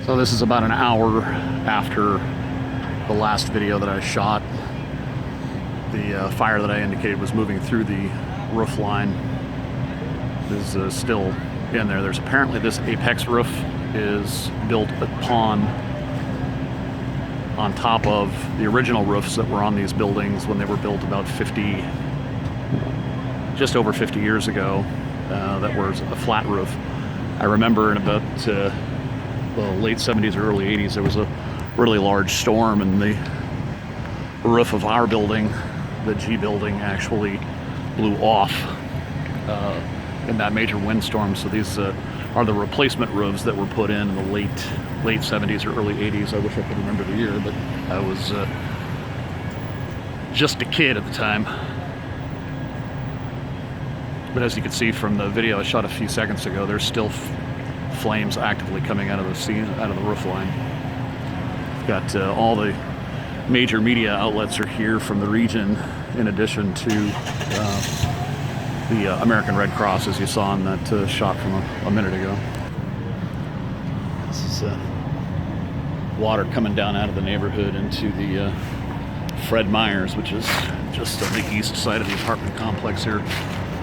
So this is about an hour after the last video that I shot. The fire that I indicated was moving through the roof line is still in there. There's apparently this apex roof is built upon on top of the original roofs that were on these buildings when they were built about just over 50 years ago. That was a flat roof. I remember in about the late 70s or early 80s, there was a really large storm and the roof of our building, the G building, actually blew off in that major windstorm. So these are the replacement roofs that were put in the late 70s or early 80s. I wish I could remember the year, but I was just a kid at the time. But as you can see from the video I shot a few seconds ago, there's still flames actively coming out of the roof line. Got all the major media outlets are here from the region, in addition to the American Red Cross, as you saw in that shot from a minute ago. This is water coming down out of the neighborhood into the Fred Meyers, which is just on the east side of the apartment complex here.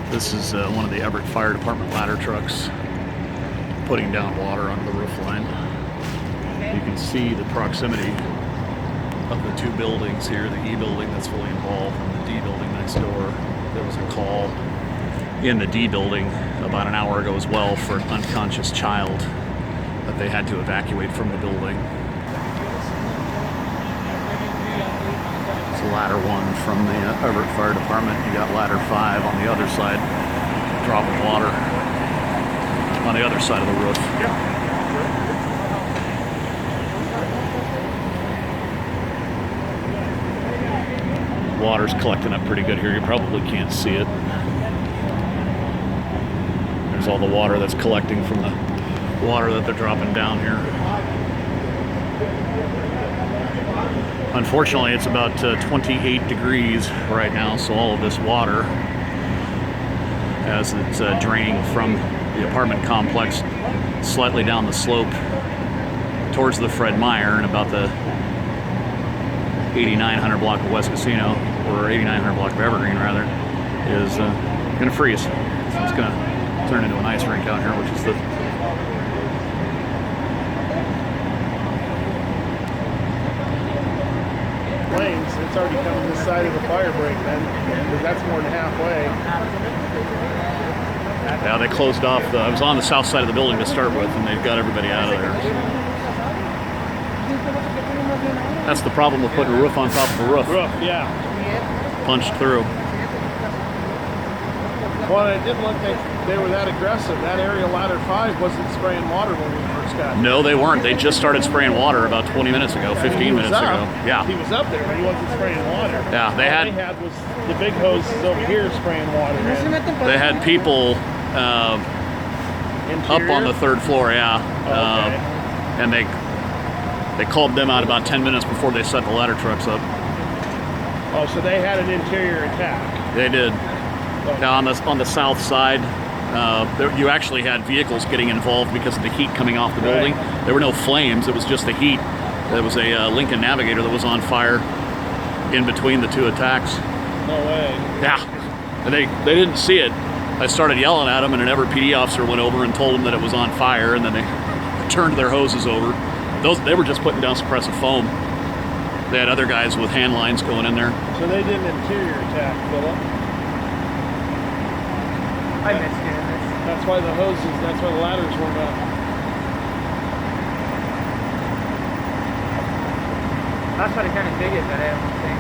This is one of the Everett Fire Department ladder trucks putting down water onto the roof line. You can see the proximity of the two buildings here, the E building that's fully involved and the D building next door. There was a call in the D building about an hour ago as well for an unconscious child that they had to evacuate from the building. It's ladder 1 from the Everett Fire Department. You got ladder 5 on the other side, dropping water on the other side of the roof. Water's collecting up pretty good here. You probably can't see it. There's all the water that's collecting from the water that they're dropping down here. Unfortunately, it's about 28 degrees right now, so all of this water, as it's draining from the apartment complex slightly down the slope towards the Fred Meyer and about the 8900 block of West Casino, or 8900 block of Evergreen rather, is going to freeze. So it's going to turn into an ice rink out here, which is the flames. It's already coming this side of the fire break then, because that's more than halfway. Yeah, they closed off. I was on the south side of the building to start with, and they've got everybody out of there. That's the problem with putting a roof on top of a roof. Yeah. Punched through. Well, it didn't look like they were that aggressive. That area ladder 5 wasn't spraying water when we first got there. No, they weren't. They just started spraying water about 20 minutes ago, 15 minutes ago. Yeah. He was up there, but he wasn't spraying water. Yeah, All they had was the big hoses over here spraying water. They had people up on the 3rd floor, yeah. And they called them out about 10 minutes before they set the ladder trucks up. Oh, so they had an interior attack. They did. Now on the south side, you actually had vehicles getting involved because of the heat coming off the building. There were no flames; it was just the heat. There was a Lincoln Navigator that was on fire in between the two attacks. No way. Yeah, and they didn't see it. I started yelling at them, and an Everett PD officer went over and told them that it was on fire, and then they turned their hoses over. They were just putting down suppressive foam. They had other guys with hand lines going in there. So they did an interior attack, Philip. I missed doing this. That's why the ladders weren't up. That's what I kind of figured, but I don't think.